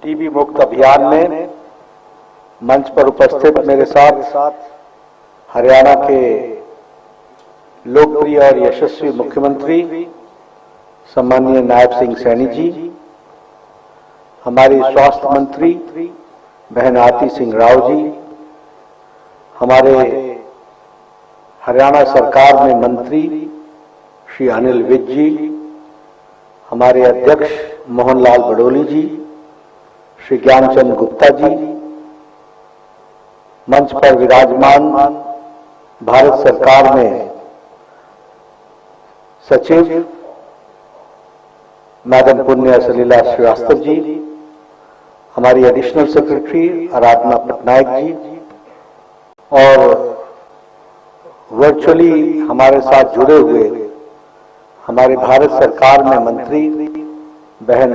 TB मुक्त अभियान में मंच पर उपस्थित मेरे साथ हरियाणा के लोकप्रिय और यशस्वी मुख्यमंत्री सम्माननीय नायब सिंह सैनी जी, हमारी स्वास्थ्य मंत्री बहन आरती सिंह राव जी, हमारे हरियाणा सरकार में मंत्री श्री अनिल विज जी, हमारे अध्यक्ष मोहनलाल बडोली जी, श्री ज्ञानचंद गुप्ता जी, मंच पर विराजमान भारत सरकार में सचिव मैडम पुण्य सलीला श्रीवास्तव जी, हमारी एडिशनल सेक्रेटरी आराधना पटनायक जी और वर्चुअली हमारे साथ जुड़े हुए हमारे भारत सरकार में मंत्री बहन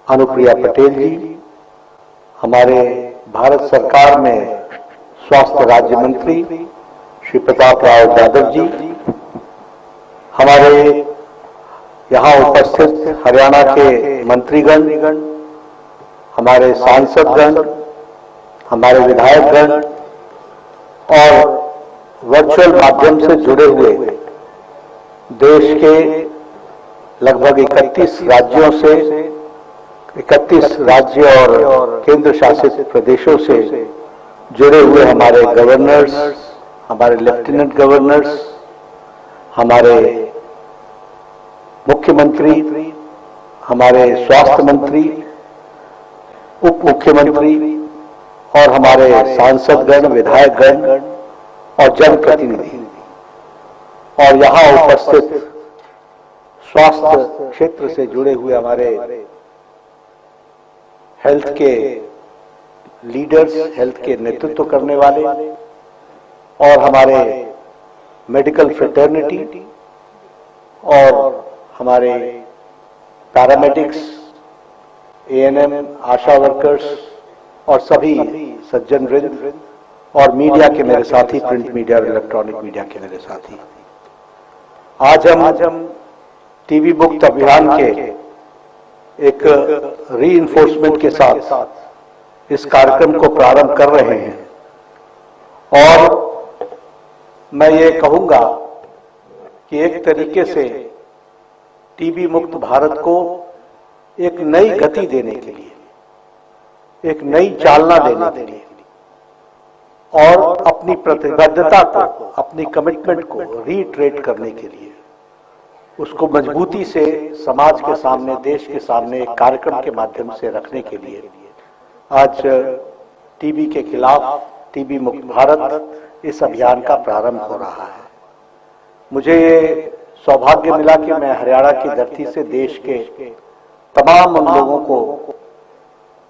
अनुप्रिया पटेल जी, हमारे भारत सरकार में स्वास्थ्य राज्य मंत्री श्री प्रताप राव यादव जी, हमारे यहाँ उपस्थित हरियाणा के मंत्रीगण, हमारे सांसदगण, हमारे विधायकगण और वर्चुअल माध्यम से जुड़े हुए देश के लगभग 31 राज्यों से 31 राज्य और केंद्र शासित प्रदेशों से जुड़े हुए हमारे गवर्नर्स, हमारे लेफ्टिनेंट गवर्नर्स, हमारे मुख्यमंत्री, हमारे स्वास्थ्य मंत्री, उप मुख्यमंत्री और हमारे सांसदगण, विधायकगण और जनप्रतिनिधि और यहाँ उपस्थित स्वास्थ्य क्षेत्र से जुड़े हुए हमारे हेल्थ के लीडर्स, हेल्थ के नेतृत्व करने वाले और हमारे मेडिकल फ्रेटर्निटी और हमारे पैरामेडिक्स, एएनएम, आशा वर्कर्स और सभी सज्जन वृंद और मीडिया के मेरे साथी, प्रिंट मीडिया और इलेक्ट्रॉनिक मीडिया के मेरे साथी, आज हम टीबी मुक्त अभियान के एक रीइंफोर्समेंट के साथ इस कार्यक्रम को प्रारंभ कर रहे हैं और मैं ये कहूंगा कि एक तरीके से टीबी मुक्त भारत को एक नई गति देने के लिए, एक नई चालना देने के लिए और अपनी प्रतिबद्धता को, अपनी कमिटमेंट को रीट्रेट करने के लिए, उसको मजबूती से समाज के सामने, देश के सामने एक कार्यक्रम के माध्यम से रखने के लिए आज टीबी के खिलाफ टीबी मुक्त भारत इस अभियान का प्रारंभ हो रहा है। मुझे ये सौभाग्य मिला कि मैं हरियाणा की धरती से देश के तमाम उन लोगों को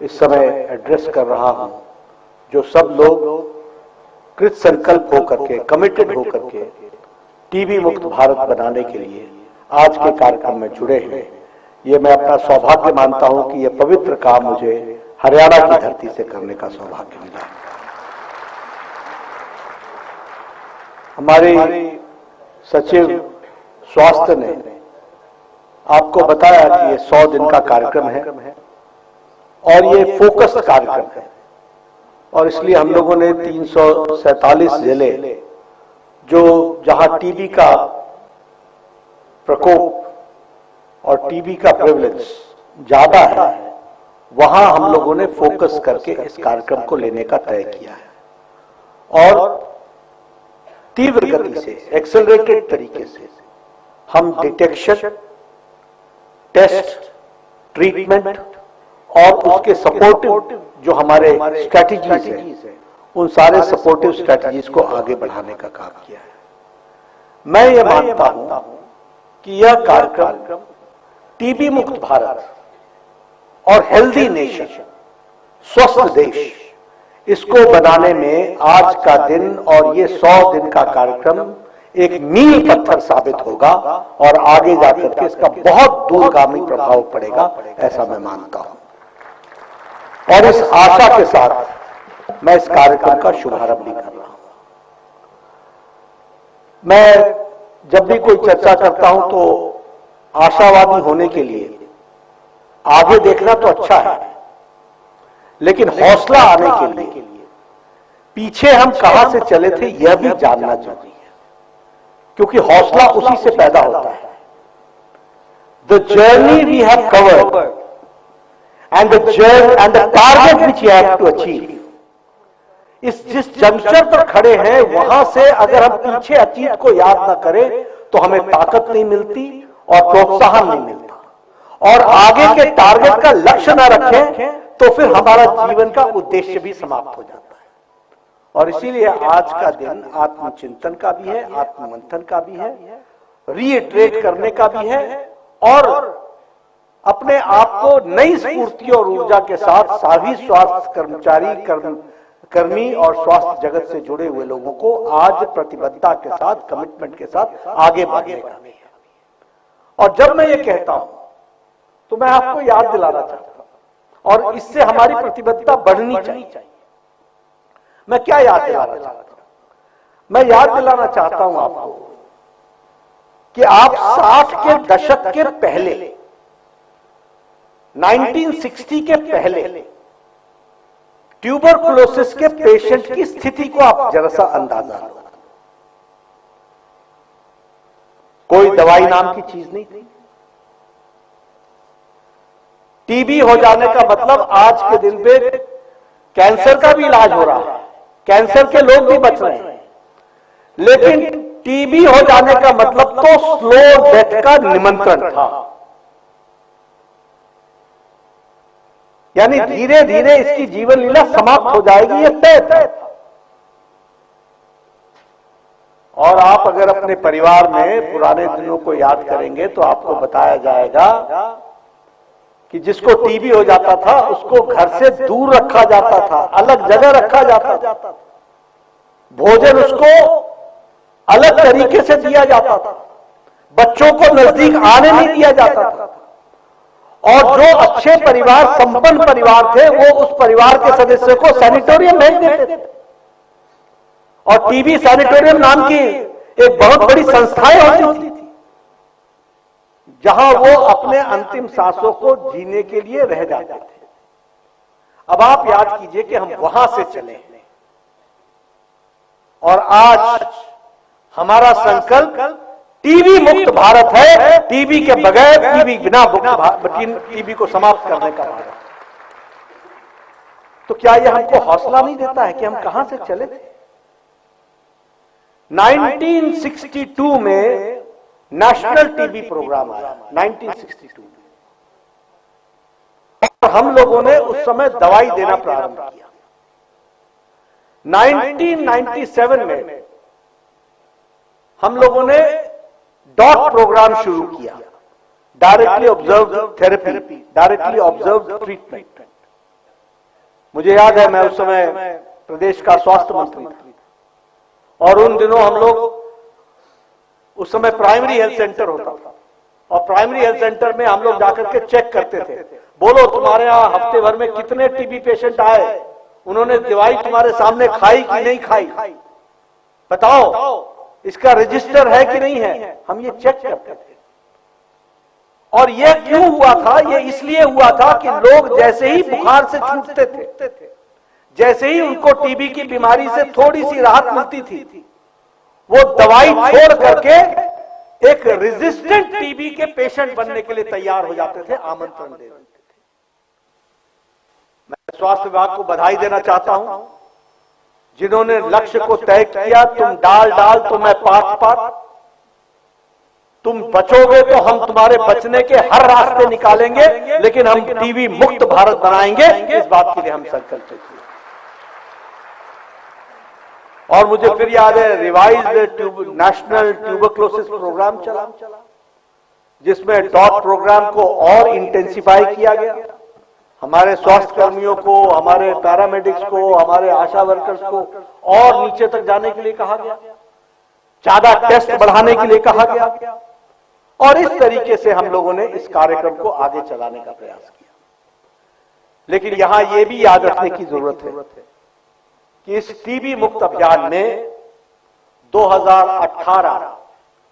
इस समय एड्रेस कर रहा हूं जो सब लोग कृत संकल्प होकर के, कमिटेड होकर के टीबी मुक्त भारत बनाने के लिए आज के कार्यक्रम में जुड़े हैं। ये मैं अपना सौभाग्य मानता हूं कि यह पवित्र काम मुझे हरियाणा की धरती से करने का सौभाग्य मिला। हमारे सचिव स्वास्थ्य ने आपको बताया कि ये 100 दिन का कार्यक्रम है और ये फोकस्ड कार्यक्रम है और इसलिए हम लोगों ने 347 जिले जो जहां टीबी का प्रकोप और टीबी का प्रेवलेंस ज्यादा है, वहां हम लोगों ने फोकस करके इस कार्यक्रम को लेने का तय किया है और तीव्र गति से, एक्सेलरेटेड तरीके से हम डिटेक्शन, टेस्ट, ट्रीटमेंट और उसके सपोर्टिव जो हमारे स्ट्रैटेजीज हैं, उन सारे सपोर्टिव स्ट्रैटेजीज को आगे बढ़ाने का काम किया है। मैं ये मानता हूं कि यह कार्यक्रम टीबी मुक्त भारत और हेल्दी नेशन, स्वस्थ देश, इसको बनाने में आज का दिन और ये 100 दिन का कार्यक्रम एक मील पत्थर साबित होगा और आगे जाकर के इसका बहुत दूरगामी प्रभाव पड़ेगा, ऐसा मैं मानता हूं। और इस आशा के साथ मैं इस कार्यक्रम का शुभारंभ भी कर रहा हूं। मैं जब भी कोई चर्चा करता हूं तो आशावादी होने के लिए आगे देखना तो अच्छा है, लेकिन हौसला आने के लिए पीछे हम कहां से चले थे यह भी जानना जरूरी है, क्योंकि हौसला उसी से पैदा होता है। The journey we have covered and the target which you have to achieve, इस जिस जंक्शन पर खड़े हैं वहां से अगर हम पीछे अतीत को याद ना करें तो हमें ताकत नहीं मिलती और प्रोत्साहन नहीं मिलता, और आगे के टारगेट का लक्ष्य ना रखें तो फिर हमारा जीवन का उद्देश्य भी समाप्त हो जाता है। और इसीलिए आज का दिन आत्मचिंतन का भी है, आत्ममंथन का भी है, रीइटरेट करने का भी है, और अपने आप को नई स्फूर्ति और ऊर्जा के साथ सभी स्वास्थ्य कर्मचारी कर्मी और स्वास्थ्य जगत से जुड़े हुए लोगों को आज प्रतिबद्धता के साथ, कमिटमेंट के साथ आगे बढ़ने का भी है। और जब मैं ये कहता हूं तो मैं आपको याद दिलाना चाहता हूं, और इससे हमारी प्रतिबद्धता बढ़नी चाहिए। मैं क्या याद दिलाना चाहता हूं? मैं याद दिलाना चाहता हूं आपको कि आप 60 के दशक के पहले, 1960 के पहले ट्यूबरकुलोसिस के पेशेंट की स्थिति को आप जरा सा अंदाजा लो। कोई दवाई नाम की चीज नहीं थी। टीबी हो जाने का मतलब आज के दिन पे कैंसर का भी इलाज हो रहा है, कैंसर के लोग भी बच रहे हैं, लेकिन टीबी हो जाने का मतलब तो स्लो डेथ का निमंत्रण था। यानी धीरे धीरे इसकी जीवन लीला समाप्त हो जाएगी, ये तय था। और आप अगर अपने परिवार में पुराने दिनों को याद करेंगे तो आपको बताया जाएगा कि जिसको टीबी हो जाता था उसको घर से दूर रखा जाता था, अलग जगह रखा जाता था, भोजन उसको अलग तरीके से दिया जाता था, बच्चों को नजदीक आने नहीं दिया जाता था, और जो अच्छे परिवार, संपन्न परिवार थे, वो उस परिवार के सदस्य को सैनिटोरियम भेज देते थे। और टीबी सैनिटोरियम नाम की एक बहुत बड़ी संस्थाएं होती थी जहां वो अपने अंतिम सांसों को जीने के लिए रह जाते थे। अब आप याद कीजिए कि हम वहां से चले हैं और आज हमारा संकल्प टीबी मुक्त भारत है, टीबी के बगैर, टीबी बिना टीबी को समाप्त करने का भारत। तो क्या यह हमको हौसला नहीं देता है कि हम कहां से चले थे? 1962 में नेशनल टीबी प्रोग्राम आया, 1962 में, और हम लोगों ने उस समय दवाई देना प्रारंभ किया। 1997 में हम लोगों ने डॉट प्रोग्राम शुरू किया, directly observe therapy, directly observe treatment. मुझे याद है मैं उस समय प्रदेश का स्वास्थ्य मंत्री था, और उन दिनों हम लोग, उस समय प्राइमरी हेल्थ सेंटर होता था, और प्राइमरी हेल्थ सेंटर में हम लोग जाकर के चेक करते थे, बोलो तुम्हारे यहां हफ्ते भर में कितने टीबी पेशेंट आए, उन्होंने दवाई तुम्हारे सामने खाई कि नहीं खाई, बताओ इसका रजिस्टर है कि नहीं है, हम ये चेक करते थे। और ये क्यों हुआ था? ये इसलिए हुआ था कि लोग जैसे ही बुखार से छूटते थे, जैसे ही उनको टीबी की बीमारी से थोड़ी सी राहत मिलती थी, वो दवाई छोड़ करके एक रेजिस्टेंट टीबी के पेशेंट बनने के लिए तैयार हो जाते थे, आमंत्रण दे देते थे। मैं स्वास्थ्य विभाग को बधाई देना चाहता हूं, जिन्होंने लक्ष्य को तय किया, तुम डाल तो मैं पात, तुम बचोगे तो हम तुम्हारे बचने के हर रास्ते निकालेंगे, लेकिन हम टीबी मुक्त भारत बनाएंगे, इस बात के लिए हम संकल्पित हुए। और मुझे फिर याद है रिवाइज्ड नेशनल ट्यूबरक्लोसिस प्रोग्राम चला, जिसमें डॉट प्रोग्राम को और इंटेंसिफाई किया गया। हमारे स्वास्थ्य कर्मियों को, हमारे पैरामेडिक्स को, हमारे आशा वर्कर्स को और नीचे तक जाने के लिए कहा गया, ज्यादा टेस्ट बढ़ाने के लिए कहा गया, और इस तरीके से हम लोगों ने इस कार्यक्रम को आगे चलाने का प्रयास किया। लेकिन यहां यह भी याद रखने की जरूरत है कि इस टीबी मुक्त अभियान में 2018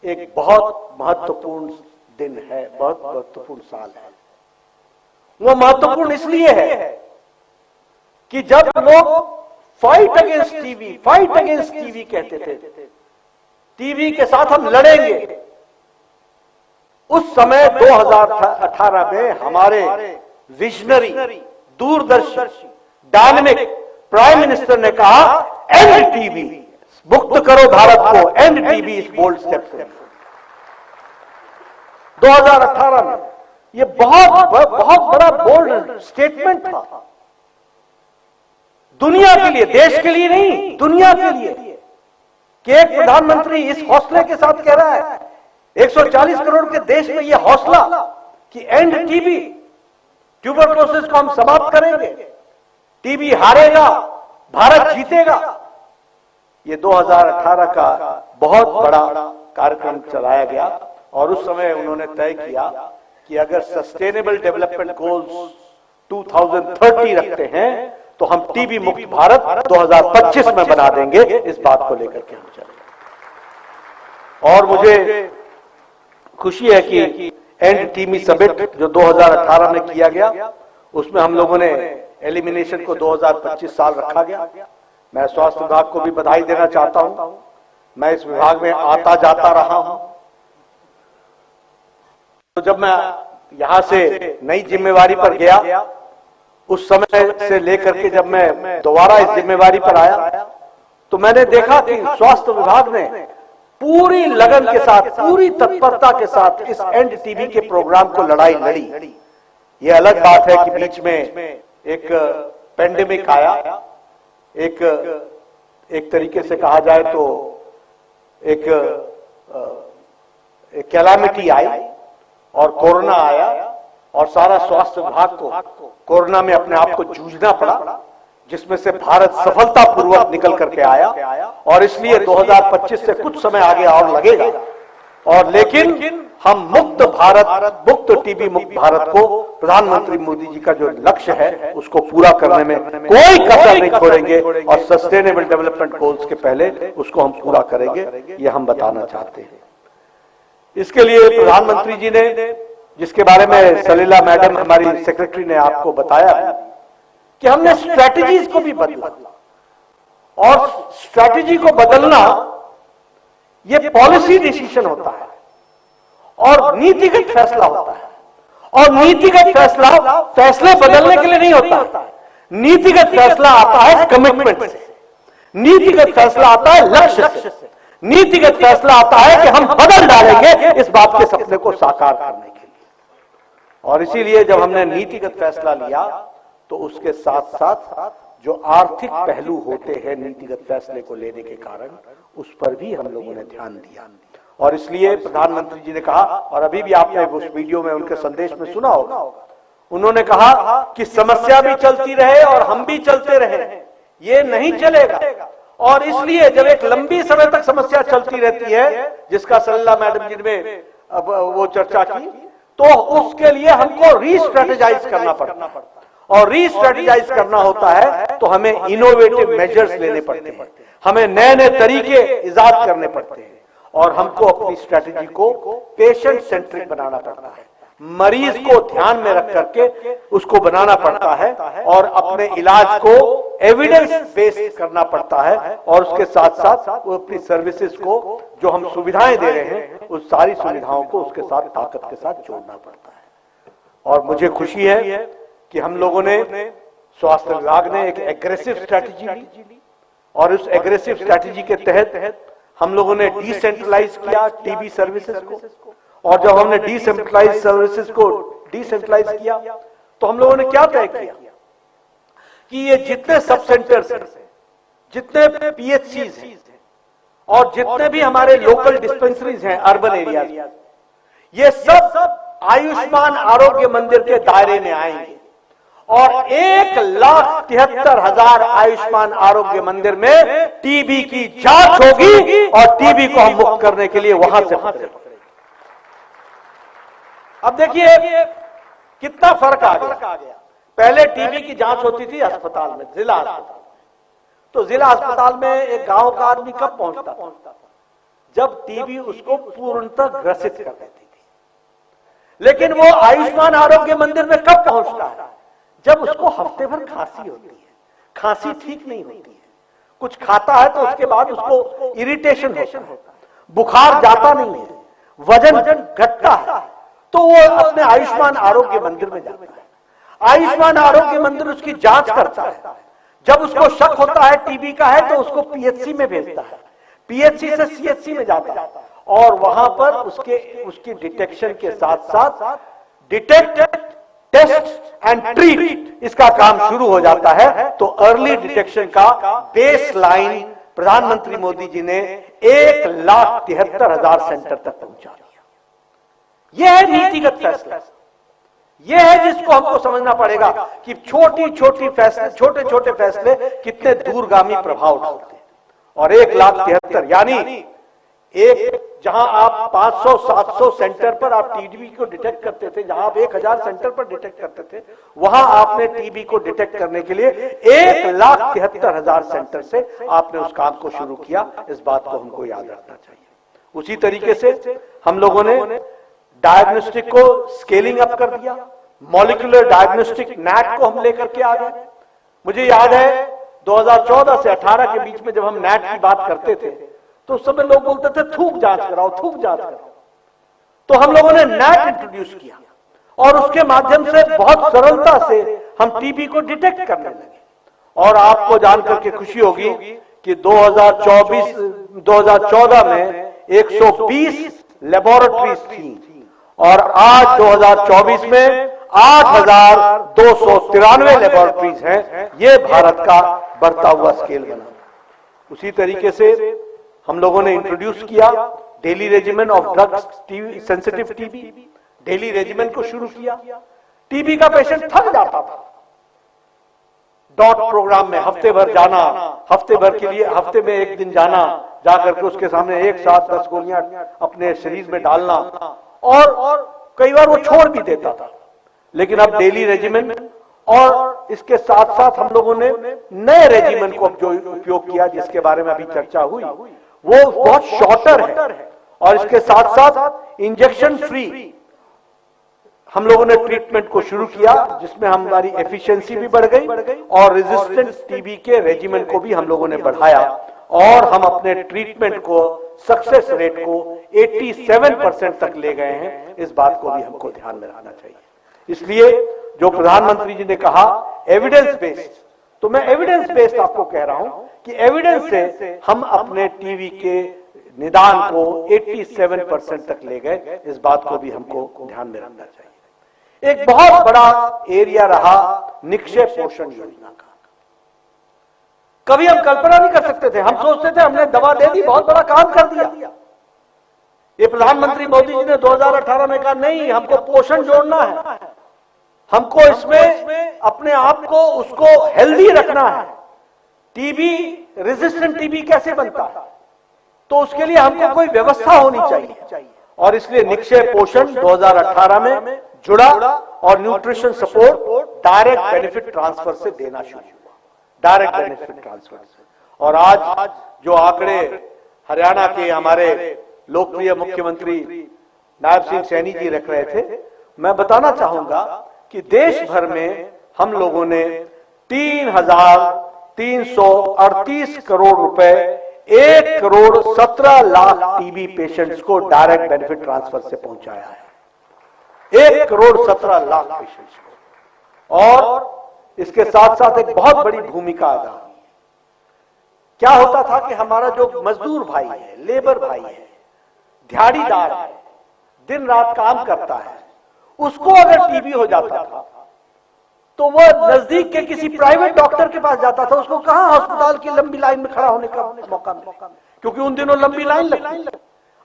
एक बहुत महत्वपूर्ण दिन है, बहुत महत्वपूर्ण साल है। वो महत्वपूर्ण इसलिए है कि जब लोग फाइट अगेंस्ट टीवी कहते थे, टीवी के साथ हम लड़ेंगे, उस समय 2018 में हमारे विजनरी, दूरदर्शी, डायनेमिक प्राइम मिनिस्टर ने कहा एंड टीबी, मुक्त करो भारत को, end TB is bold step. 2018 में ये बहुत बड़ा बोल्ड स्टेटमेंट था दुनिया के लिए, देश के लिए नहीं, दुनिया के लिए, कि एक प्रधानमंत्री इस हौसले के साथ कह रहा है, 140 करोड़ के देश में यह हौसला कि एंड टीबी, ट्यूबरक्लोसिस को हम समाप्त करेंगे, टीबी हारेगा, भारत जीतेगा। ये 2018 का बहुत बड़ा कार्यक्रम चलाया गया और उस समय उन्होंने तय किया कि अगर सस्टेनेबल डेवलपमेंट गोल्स 2030 रखते हैं तो हम टीबी मुक्त भारत 2025 में बना देंगे। इस बात को लेकर के हम चले और मुझे खुशी है कि एंड टीबी समिट जो 2018 में किया गया, उसमें हम लोगों ने एलिमिनेशन को 2025 साल रखा गया। मैं स्वास्थ्य विभाग को भी बधाई देना चाहता हूं। मैं इस विभाग में आता जाता रहा हूं, तो जब मैं यहां से नई जिम्मेवारी पर गया, उस समय से लेकर के जब मैं दोबारा इस जिम्मेवारी पर आया, तो मैंने देखा कि स्वास्थ्य विभाग ने पूरी लगन के साथ, पूरी तत्परता के साथ इस एंड टीबी के प्रोग्राम को लड़ाई लड़ी। ये अलग बात है कि बीच में एक पेंडेमिक आया, एक तरीके से कहा जाए तो एक कैलामिटी आई और कोरोना आया और सारा स्वास्थ्य विभाग को कोरोना में अपने आप को जूझना पड़ा, जिसमें से भारत सफलतापूर्वक निकल करके आया। और इसलिए 2025 से कुछ समय आगे और लगेगा, और लेकिन हम मुक्त भारत, मुक्त टीबी मुक्त भारत को प्रधानमंत्री मोदी जी का जो लक्ष्य है उसको पूरा करने में कोई कसर नहीं छोड़ेंगे और सस्टेनेबल डेवलपमेंट गोल्स के पहले उसको हम पूरा करेंगे, ये हम बताना चाहते हैं। इसके लिए प्रधानमंत्री जी ने, जिसके बारे में सलीला मैडम हमारी सेक्रेटरी ने आपको बताया कि हमने स्ट्रैटेजीज को भी बदला, और स्ट्रैटेजी को बदलना यह पॉलिसी डिसीजन होता है और नीतिगत फैसला होता है। और नीतिगत फैसले बदलने के लिए नहीं होता, नीतिगत फैसला आता है कमिटमेंट से, नीतिगत फैसला आता है लक्ष्य से, नीतिगत फैसला आता है कि हम बदल डालेंगे इस बात के सपने को साकार करने के लिए। और इसीलिए जब हमने नीतिगत फैसला लिया तो उसके साथ साथ जो आर्थिक पहलू होते हैं नीतिगत फैसले को लेने के कारण, उस पर भी हम लोगों ने ध्यान दिया। और इसलिए प्रधानमंत्री जी ने कहा, और अभी भी आपने उस वीडियो में उनके संदेश में सुना होगा, उन्होंने कहा कि समस्या भी चलती रहे और हम भी चलते रहे, ये नहीं चलेगा। और इसलिए जब एक लंबी समय तक समस्या चलती रहती है, जिसका सलीला मैडम जी ने अब वो चर्चा की, तो उसके लिए हमको रीस्ट्रेटेजाइज करना पड़ता है। और रीस्ट्रेटेजाइज करना होता है तो हमें इनोवेटिव मेजर्स लेने पड़ते हैं, हमें नए नए तरीके इजाद करने पड़ते हैं, और हमको अपनी स्ट्रेटेजी को पेशेंट सेंट्रिक बनाना पड़ता है, मरीज को ध्यान में रख करके उसको बनाना पड़ता है, और अपने इलाज को एविडेंस बेस्ड करना पड़ता है। और उसके साथ साथ वो अपनी सर्विसेज को, जो हम सुविधाएं दे रहे हैं, उस सारी सुविधाओं को उसके साथ ताकत के साथ जोड़ना पड़ता है। और मुझे खुशी है कि हम लोगों ने, स्वास्थ्य विभाग ने एक एग्रेसिव स्ट्रैटेजी ली, और उस एग्रेसिव स्ट्रैटेजी के तहत हम लोगों ने डिसेंट्रलाइज किया टीबी सर्विसेज को। और जब हमने डिसेंट्रलाइज सर्विसेज को डिसेंट्रलाइज किया तो हम लोगों ने क्या तय किया कि ये जितने सब सेंटर्स हैं, जितने पीएचसीज हैं, और जितने भी हमारे लोकल डिस्पेंसरीज हैं अर्बन एरिया, ये सब आयुष्मान आरोग्य मंदिर के दायरे में आएंगे। और 1,73,000 आयुष्मान आरोग्य मंदिर में टीबी की जांच होगी, और टीबी को हम मुक्त करने के लिए वहां से पकड़ेंगे। अब देखिए कितना फर्क आ गया। पहले टीबी की जांच होती थी अस्पताल में, जिला अस्पताल। तो जिला अस्पताल में एक गांव का आदमी कब पहुंचता था? जब टीबी उसको पूर्णतः ग्रसित कर देती थी। लेकिन वो आयुष्मान आरोग्य मंदिर में कब पहुंचता है? जब उसको हफ्ते भर खांसी होती है, खांसी ठीक नहीं होती है, कुछ खाता है तो उसके बाद उसको इरिटेशन होता है, बुखार जाता नहीं है, वजन घटता है, तो वो अपने आयुष्मान आरोग्य मंदिर में जाता है। आयुष्मान आरोग्य मंदिर उसकी जांच करता है, जब उसको शक होता है टीबी का है तो उसको पीएचसी में भेजता है, पीएचसी से सीएचसी में जाता है और वहां पर उसकी डिटेक्शन के साथ साथ डिटेक्ट, टेस्ट एंड ट्रीट इसका काम शुरू हो जाता है। तो अर्ली डिटेक्शन का बेस लाइन प्रधानमंत्री मोदी जी ने 1,73,000 सेंटर तक पहुंचा दिया। यह है नीतिगत फैसला, यह है जिसको हमको समझना पड़ेगा कि छोटे छोटे फैसले कितने दूरगामी प्रभाव डालते हैं। और 1,73,000 यानी जहां आप 500-700 सेंटर पर आप टीबी को डिटेक्ट करते थे, जहां आप 1,000 सेंटर पर डिटेक्ट करते थे, वहां आपने टीबी को डिटेक्ट करने के लिए 1,73,000 सेंटर से आपने उस काम को शुरू किया। इस बात को हमको याद रखना चाहिए। उसी तरीके से हम लोगों ने डायग्नोस्टिक को स्केलिंग अप कर दिया, मॉलिक्यूलर डायग्नोस्टिक नैट को हम लेकर के आ गए। मुझे याद है 2014 से 18 के बीच में जब हम नैट की बात करते थे तो उस समय लोग बोलते थे थूक जांच कराओ, थूक जांच कराओ। तो हम लोगों ने नैट इंट्रोड्यूस किया और उसके माध्यम से बहुत सरलता से हम टीबी को डिटेक्ट करने लगे। और आपको जानकर के खुशी होगी कि 2014 में 120 लेबोरेटरीज थी और आज 2024 में 8,293 लेबोरेटरीज हैं। ये भारत का बढ़ता हुआ स्केल बना। उसी तरीके से हम लोगों ने इंट्रोड्यूस किया daily regimen of drugs sensitive TB, daily regimen को शुरू किया। टीबी का पेशेंट थक जाता था, डॉट प्रोग्राम में हफ्ते भर जाना, हफ्ते भर के लिए हफ्ते में एक दिन जाना, जाकर के उसके सामने एक साथ 10 गोलियां अपने शरीर में डालना और कई बार वो छोड़ भी देता था। लेकिन अब डेली रेजिमेन और इसके साथ साथ हम लोगों ने नए रेजिमेन को अब जो उपयोग किया, जिसके बारे में अभी चर्चा हुई, वो बहुत शॉर्टर है और इसके साथ साथ इंजेक्शन फ्री हम लोगों ने ट्रीटमेंट को शुरू किया, जिसमें हमारी एफिशिएंसी भी बढ़ गई और रेजिस्टेंट टीबी के रेजिमेन को भी हम लोगों ने बढ़ाया और हम अपने ट्रीटमेंट को सक्सेस रेट को 87% तक ले गए हैं। इस बात को भी हमको ध्यान में रखना चाहिए। इसलिए जो प्रधानमंत्री जी ने कहा एविडेंस बेस्ड, तो मैं एविडेंस बेस्ड आपको कह रहा हूं कि एविडेंस से हम अपने टीबी के निदान को 87% तक ले गए। इस बात को भी हमको ध्यान में रखना चाहिए। एक बहुत बड़ा एरिया रहा निक्षय पोषण योजना का। कभी हम कल्पना नहीं कर सकते थे, हम सोचते थे हमने दवा दे दी, बहुत बड़ा काम कर दिया। ये प्रधानमंत्री मोदी जी ने 2018 में कहा नहीं, हमको पोषण जोड़ना है, हमको इसमें अपने आप को उसको हेल्दी रखना है। टीबी रेजिस्टेंट टीबी कैसे बनता है, तो उसके लिए हमको कोई व्यवस्था होनी चाहिए और इसलिए निक्षय पोषण 2018 में जुड़ा और nutrition support direct benefit transfer से देना शुरू हुआ, डायरेक्ट बेनिफिट ट्रांसफर से। और आज जो आंकड़े हरियाणा के हमारे लोकप्रिय मुख्यमंत्री नायब सिंह सैनी जी रख रहे थे, मैं बताना चाहूंगा कि देश भर में हम लोगों ने 3,338 करोड़ रुपए 1,17,00,000 टीबी पेशेंट्स को डायरेक्ट बेनिफिट ट्रांसफर से पहुंचाया है। 1,17,00,000 पेशेंट्स को। और इसके साथ साथ एक बहुत बड़ी भूमिका अदा हुई। क्या होता था कि हमारा जो मजदूर भाई है, लेबर भाई है, दिहाड़ीदार है, दिन रात काम करता है, उसको अगर टीबी हो जाता था तो वो नजदीक के किसी प्राइवेट डॉक्टर के पास जाता था। उसको कहां अस्पताल की लंबी लाइन में खड़ा होने का मौका मिला, क्योंकि उन दिनों लंबी लाइन लगती।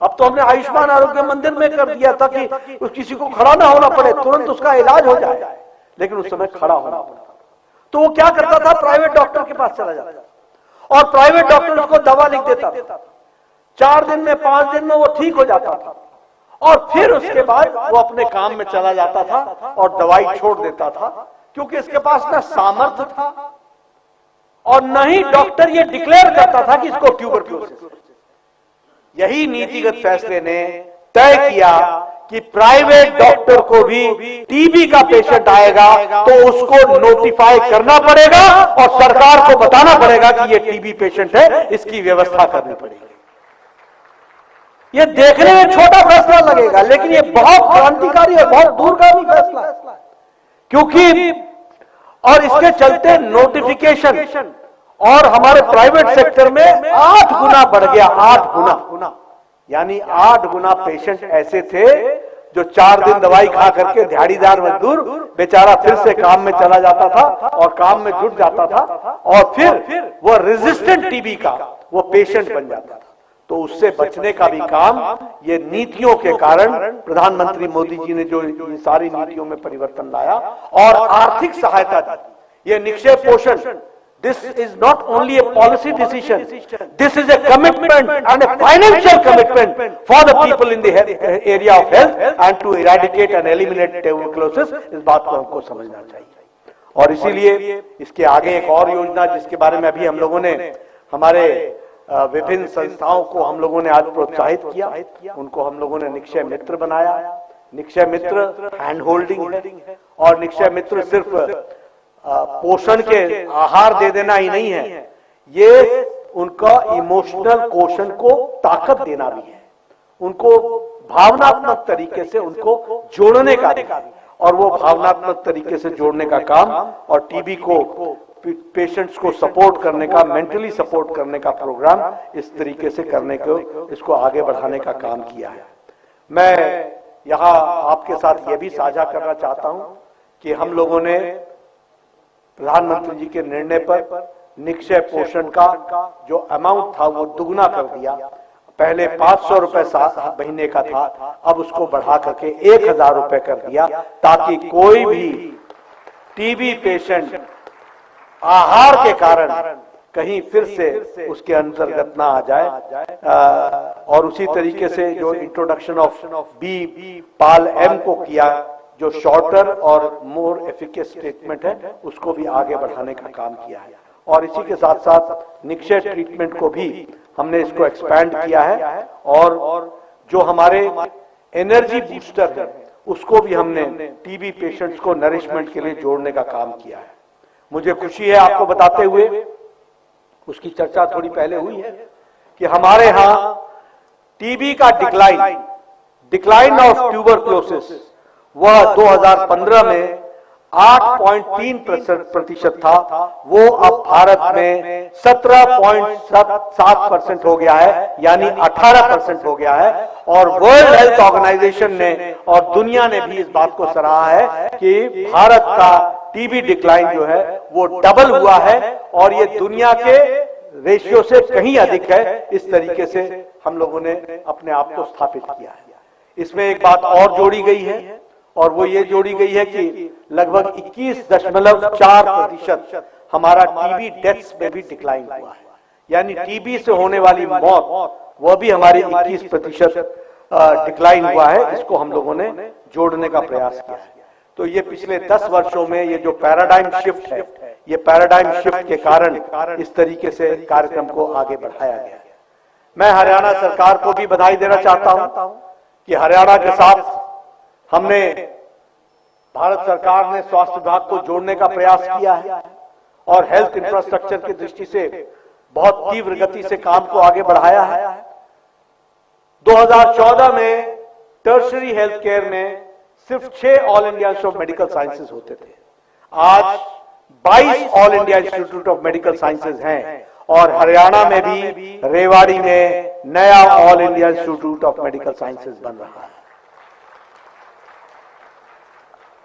अब तो हमने आयुष्मान आरोग्य मंदिर में कर दिया था कि किसी को खड़ा ना होना पड़े, तुरंत उसका इलाज हो जाए, लेकिन उस समय खड़ा होना पड़ता। तो वो क्या करता था, प्राइवेट डॉक्टर के पास चला जाता और प्राइवेट डॉक्टर उसको दवा लिख देता था। 4 दिन में 5 दिन में वो ठीक हो जाता था और फिर उसके बाद वो अपने काम में चला जाता था और दवाई छोड़ देता था, क्योंकि इसके पास ना सामर्थ्य था और न ही डॉक्टर ये डिक्लेयर करता था कि इसको ट्यूबरक्लोसिस। यही नीतिगत फैसले ने तय किया कि प्राइवेट डॉक्टर को भी टीबी का पेशेंट आएगा तो उसको नोटिफाई करना पड़ेगा और सरकार को बताना पड़ेगा कि ये टीबी पेशेंट है, इसकी व्यवस्था करनी पड़ेगी। ये देखने में छोटा फैसला लगेगा, लेकिन ये बहुत क्रांतिकारी और बहुत दूरगामी फैसला है, क्योंकि और इसके चलते नोटिफिकेशन और हमारे प्राइवेट सेक्टर में 8 गुना बढ़ गया, 8 गुना, यानी 8 गुना पेशेंट ऐसे थे जो 4 दिन दवाई खा करके दिहाड़ीदार मजदूर बेचारा फिर से काम में चला जाता था और काम में जुट जाता था और फिर वो रेजिस्टेंट टीबी का वो पेशेंट बन जाता था। तो उससे बचने का भी काम ये नीतियों के कारण प्रधानमंत्री मोदी जी ने जो ये सारी नीतियों में परिवर्तन लाया और आर्थिक सहायता दी। ये निक्षय पोषण, this is not only a policy decision, this is a commitment and a financial commitment for the people in the area of health and to eradicate and eliminate tuberculosis। इस बात को हमको समझना चाहिए और इसीलिए इसके आगे एक और योजना जिसके बारे में अभी हम लोगों ने हमारे विभिन्न संस्थाओं को हम लोगों ने आज प्रोत्साहित किया, उनको हम लोगों ने निक्षय मित्र बनाया। निक्षय मित्र हैंड होल्डिंग है और निक्षय मित्र सिर्फ पोषण के आहार दे देना ही नहीं है, ये उनका इमोशनल कोशल को ताकत देना भी है, उनको भावनात्मक तरीके से उनको जोड़ने का भी, और वो भावनात्मक तरीके से जोड़ने का काम और टीबी को पेशेंट्स को सपोर्ट करने का, मेंटली सपोर्ट करने का प्रोग्राम इस तरीके से करने को, इसको आगे बढ़ाने का काम किया है। मैं यहाँ आपके साथ ये भी साझा करना चाहता हूं कि हम लोगों ने प्रधानमंत्री जी के निर्णय पर निक्षय पोषण का जो अमाउंट था वो दुगना कर दिया। पहले 500 रुपए महीने का था, अब उसको बढ़ा करके 1000 रुपए कर दिया, ताकि कोई भी टीबी पेशेंट आहार के कारण कहीं फिर से उसके अंतर्गत ना आ जाए। और उसी तरीके से जो इंट्रोडक्शन ऑफ बी पाल एम को किया, जो शॉर्टर और मोर एफिकेस ट्रीटमेंट है, उसको भी आगे बढ़ाने का काम किया है। और इसी के साथ साथ निक्षय ट्रीटमेंट को भी हमने इसको एक्सपैंड किया है और जो हमारे एनर्जी बूस्टर है उसको भी हमने टीबी पेशेंट्स को नरिशमेंट के लिए जोड़ने का काम किया है। मुझे खुशी है आपको बताते हुए, उसकी चर्चा थोड़ी पहले हुई है कि हमारे यहाँ टीबी का डिक्लाइन ऑफ ट्यूबरक्लोसिस वह 2015 में 8.3% था, वो अब भारत में 17.7% हो गया है, यानी 18% हो गया है। और वर्ल्ड हेल्थ ऑर्गेनाइजेशन ने और दुनिया ने भी इस बात को सराहा है कि भारत का टीबी डिक्लाइन जो है वो डबल हुआ है और ये दुनिया के रेशियो से कहीं अधिक है। इस तरीके से हम लोगों ने अपने आप को स्थापित किया है। इसमें एक बात और जोड़ी गई है और वो ये जोड़ी गई है कि लगभग 21.4% हमारा टीबी डेथ्स में भी डिक्लाइन हुआ है, यानी टीबी से होने वाली मौत वह भी हमारी 21% डिक्लाइन हुआ है। इसको हम लोगों ने जोड़ने का प्रयास किया है। तो ये पिछले 10 वर्षों में ये जो पैराडाइम शिफ्ट है, ये पैराडाइम शिफ्ट के कारण इस तरीके से कार्यक्रम को आगे बढ़ाया गया है। मैं हरियाणा सरकार को भी बधाई देना चाहता हूं कि हरियाणा के साथ हमने भारत सरकार ने स्वास्थ्य विभाग को जोड़ने का प्रयास किया है और हेल्थ इंफ्रास्ट्रक्चर की दृष्टि से बहुत तीव्र गति से काम को आगे बढ़ाया है। 2014 में टर्शरी हेल्थ केयर में सिर्फ 6 all India institute of medical sciences होते थे, आज 22 all India institute of medical sciences हैं और हरियाणा में भी रेवाड़ी में नया all India institute of medical sciences बन रहा है।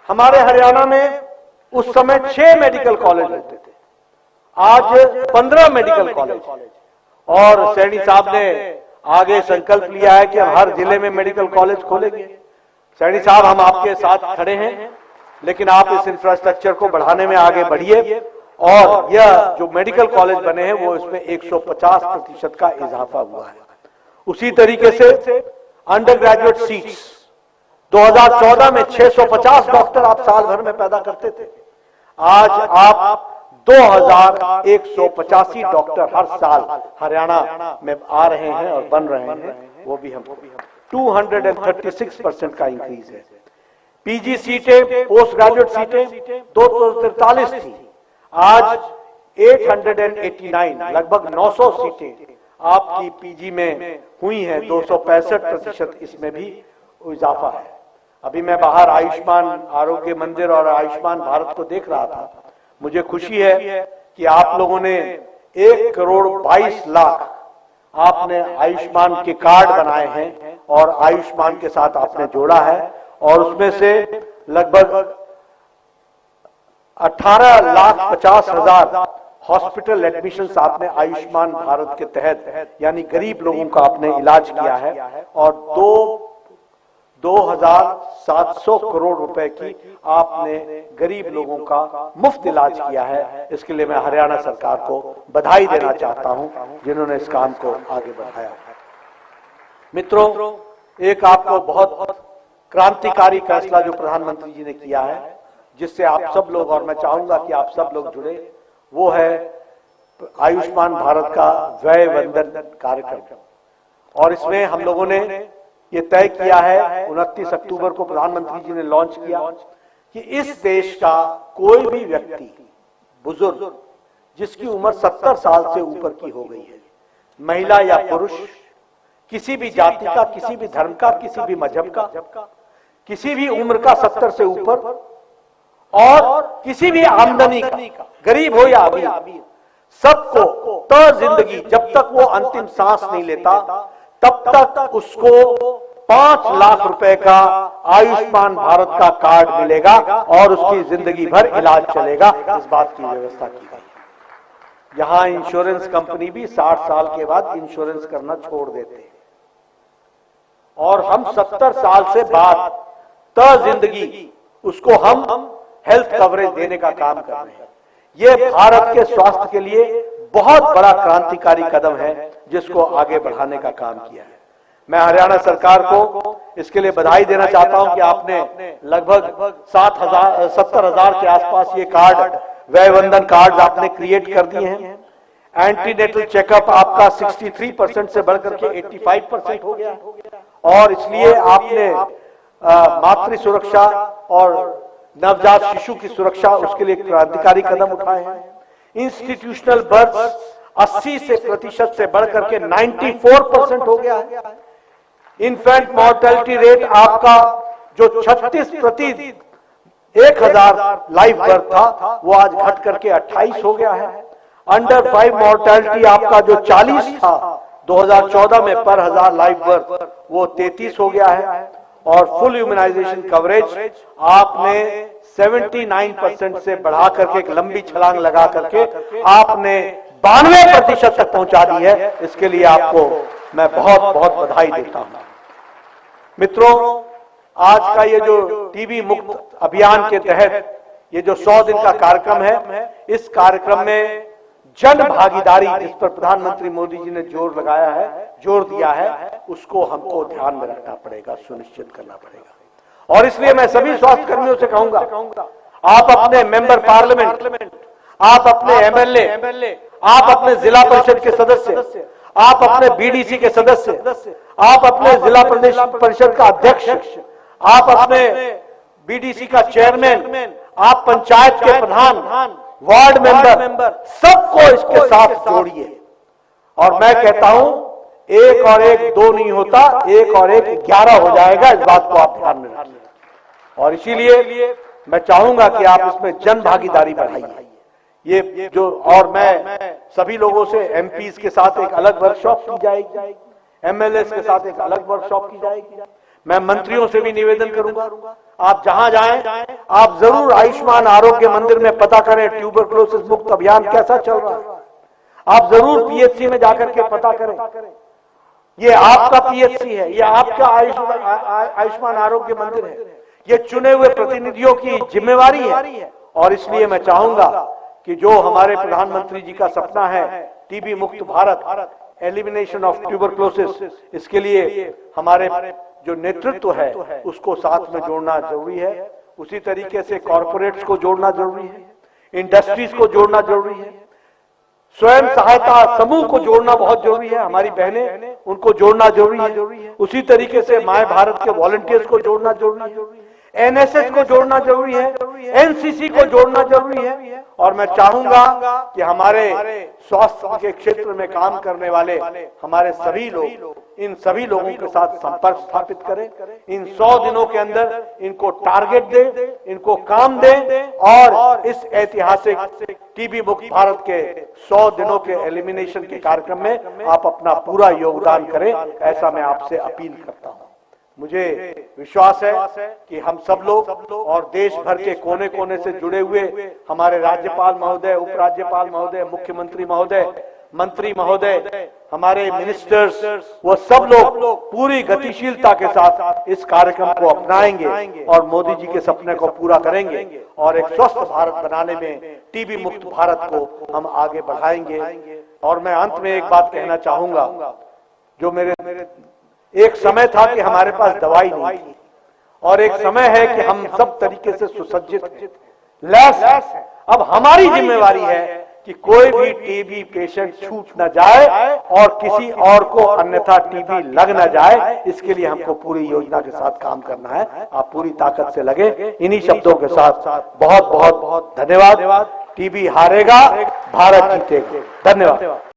हमारे हरियाणा में उस समय 6 मेडिकल कॉलेज होते थे, आज 15 मेडिकल कॉलेज। और सैनी साहब ने आगे संकल्प लिया है कि हम हर जिले में मेडिकल कॉलेज खोलेंगे। सैनी साहब, हम आपके साथ खड़े हैं, लेकिन आप इस इंफ्रास्ट्रक्चर को बढ़ाने में आगे बढ़िए और यह जो मेडिकल कॉलेज बने हैं वो इसमें 150% का इजाफा हुआ है। उसी तरीके से अंडर ग्रेजुएट सीट्स 2014 में 650 डॉक्टर आप साल भर में पैदा करते थे, आज आप 2185 डॉक्टर हर साल हरियाणा में आ रहे हैं और बन रहे हैं। वो भी हम 236% का इंक्रीज है। पीजी सीटें, पोस्ट ग्रेजुएट सीटें 243 थी, आज 889, लगभग 900 सीटें आपकी पीजी में हुई हैं। 265% इसमें भी इजाफा है। अभी मैं बाहर आयुष्मान आरोग्य मंदिर और आयुष्मान भारत को देख रहा था। मुझे खुशी है कि आप लोगों ने 1,22,00,000 आपने आयुष्मान के कार्ड बनाए हैं और आयुष्मान के साथ आपने जोड़ा है, और उसमें से लगभग 18,50,000 हॉस्पिटल एडमिशंस आपने आयुष्मान भारत के तहत यानी गरीब लोगों का आपने इलाज किया है, और 2,700 करोड़ रुपए की आपने गरीब लोगों का मुफ्त इलाज किया है। इसके लिए मैं हरियाणा सरकार को बधाई देना चाहता हूं, जिन्होंने इस काम को आगे बढ़ाया। मित्रों, एक आपको बहुत क्रांतिकारी फैसला जो प्रधानमंत्री जी ने किया है, जिससे आप सब लोग, और मैं चाहूंगा कि आप सब लोग जुड़े, वो है आयुष्मान भारत का व्यय वंदन कार्यक्रम। और इसमें हम लोगों ने ये तय किया है, 29 अक्टूबर को प्रधानमंत्री जी ने लॉन्च किया, कि इस देश का कोई भी व्यक्ति, बुजुर्ग जिसकी उम्र 70 साल से ऊपर की हो गई है, महिला या पुरुष, किसी भी जाति का, किसी भी धर्म का, किसी भी मजहब का, किसी भी उम्र का 70 से ऊपर, और किसी भी आमदनी का, गरीब हो या अमीर, सबको तो जिंदगी जब तक वो अंतिम सांस नहीं लेता तब तक उसको 5 लाख रुपए का आयुष्मान भारत का कार्ड मिलेगा और उसकी जिंदगी भर इलाज चलेगा। इस बात की व्यवस्था की गई है। यहां इंश्योरेंस कंपनी भी 60 साल के बाद इंश्योरेंस करना छोड़ देते हैं, और हम 70 साल से बाद तो जिंदगी उसको हम हेल्थ कवरेज देने का काम कर रहे हैं। ये भारत के स्वास्थ्य के लिए बहुत बड़ा क्रांतिकारी कदम है, जिसको आगे बढ़ाने का काम किया है। मैं हरियाणा सरकार को इसके लिए बधाई देना चाहता हूं कि आपने लगभग 70,000 के आसपास ये कार्ड, व्ययवंदन कार्ड आपने क्रिएट कर दिए हैं। एंटीनेटल चेकअप आपका 63% से बढ़कर के 85% हो गया, और इसलिए आपने मातृ सुरक्षा और नवजात शिशु की सुरक्षा, उसके लिए क्रांतिकारी कदम उठाए हैं। इंस्टीट्यूशनल बर्थ 80% से बढ़कर के 94% हो गया है। इन्फेंट मॉर्टेलिटी रेट आपका जो 36 प्रति 1,000 लाइव बर्थ था, वो आज घट करके 28 हो गया है। अंडर 5 मॉर्टेलिटी आपका जो 40 था 2014 में पर 1,000 लाइव बर्थ, वो 33 हो गया है। और फुल इम्यूनाइजेशन कवरेज आपने 79% से बढ़ा करके, एक लंबी छलांग लगा करके आपने 92% तक पहुंचा दी है। इसके लिए आपको मैं बहुत बहुत बधाई देता हूं। मित्रों, आज का ये जो टीबी मुक्त अभियान के तहत ये जो 100 दिन का कार्यक्रम है, इस कार्यक्रम में जन भागीदारी, जिस पर प्रधानमंत्री मोदी जी ने जोर लगाया है, जोर दिया है, उसको हमको ध्यान में रखना पड़ेगा, सुनिश्चित करना पड़ेगा। और इसलिए मैं सभी स्वास्थ्य कर्मियों से कहूंगा, आप अपने मेंबर पार्लियामेंट, आप अपने एमएलए, आप अपने जिला परिषद के सदस्य, आप अपने बीडीसी के सदस्य, आप अपने जिला प्रदेश परिषद का अध्यक्ष, आप अपने बीडीसी का चेयरमैन, आप पंचायत के प्रधान, वार्ड मेंबर, सबको इसके साथ जोड़िए। और मैं कहता हूं, 1 और 1 2 नहीं होता, 1 और 1 11 हो जाएगा। इस बात को आप ध्यान में रखिए। और इसीलिए मैं चाहूंगा कि आप इसमें जन भागीदारी बढ़ाइए। ये जो, और मैं सभी लोगों से एमपीज के साथ एक अलग वर्कशॉप की जाएगी, एमएलए के साथ एक अलग वर्कशॉप की जाएगी। मैं मंत्रियों से भी निवेदन करूंगा, आप जहां जाएं, आप जरूर आयुष्मान आरोग्य मंदिर में पता करें ट्यूबरकुलोसिस मुक्त अभियान कैसा चल रहा है। आप जरूर पीएचसी में जाकर के पता करें, ये आपका पीएचसी है, ये आपका आयुष्मान आरोग्य मंदिर है, ये चुने हुए प्रतिनिधियों की जिम्मेवारी है। और इसलिए मैं चाहूंगा कि जो हमारे प्रधानमंत्री जी का सपना है, टीबी मुक्त भारत, एलिमिनेशन ऑफ ट्यूबरकुलोसिस, इसके लिए हमारे जो नेतृत्व है उसको साथ में जोड़ना जरूरी है। उसी तरीके से कॉर्पोरेट्स को जोड़ना जरूरी है, इंडस्ट्रीज को जोड़ना जरूरी है, स्वयं सहायता समूह को जोड़ना बहुत जरूरी है। हमारी बहनें, उनको जोड़ना जरूरी है। उसी तरीके से माय भारत के वॉलंटियर्स को जोड़ना जरूरी है, एनएसएस को जोड़ना जरूरी है, एनसीसी को जोड़ना जरूरी है। और मैं चाहूंगा कि हमारे स्वास्थ्य के क्षेत्र में काम करने वाले हमारे सभी लोग इन सभी लोगों के साथ संपर्क स्थापित करें। इन 100 दिनों के अंदर इनको टारगेट दें, इनको काम दें और इस ऐतिहासिक टीबी मुक्त भारत के 100 दिनों के एलिमिनेशन के कार्यक्रम में आप अपना पूरा योगदान करें, ऐसा मैं आपसे अपील करता हूं। मुझे विश्वास है कि हम सब लोग और देश भर के कोने कोने से जुड़े हुए हमारे राज्यपाल महोदय, उपराज्यपाल महोदय, मुख्यमंत्री महोदय, मंत्री महोदय, हमारे मिनिस्टर्स, वो सब लोग पूरी गतिशीलता के साथ इस कार्यक्रम को अपनाएंगे और मोदी जी के सपने को पूरा करेंगे और एक स्वस्थ भारत बनाने में टीबी मुक्त भारत को हम आगे बढ़ाएंगे। और मैं अंत में एक बात कहना चाहूंगा, जो मेरे एक समय था कि हमारे पास दवाई नहीं थी और एक समय है कि हम सब तरीके से सुसज्जित लैस है। अब हमारी जिम्मेवारी है कि कोई भी टीबी पेशेंट छूट न जाए और किसी और को अन्यथा टीबी लग न जाए। इसके लिए हमको पूरी योजना के साथ काम करना है। आप पूरी ताकत से लगे। इन्हीं शब्दों के साथ बहुत बहुत धन्यवाद। टीबी हारेगा, भारत जीतेगा। धन्यवाद।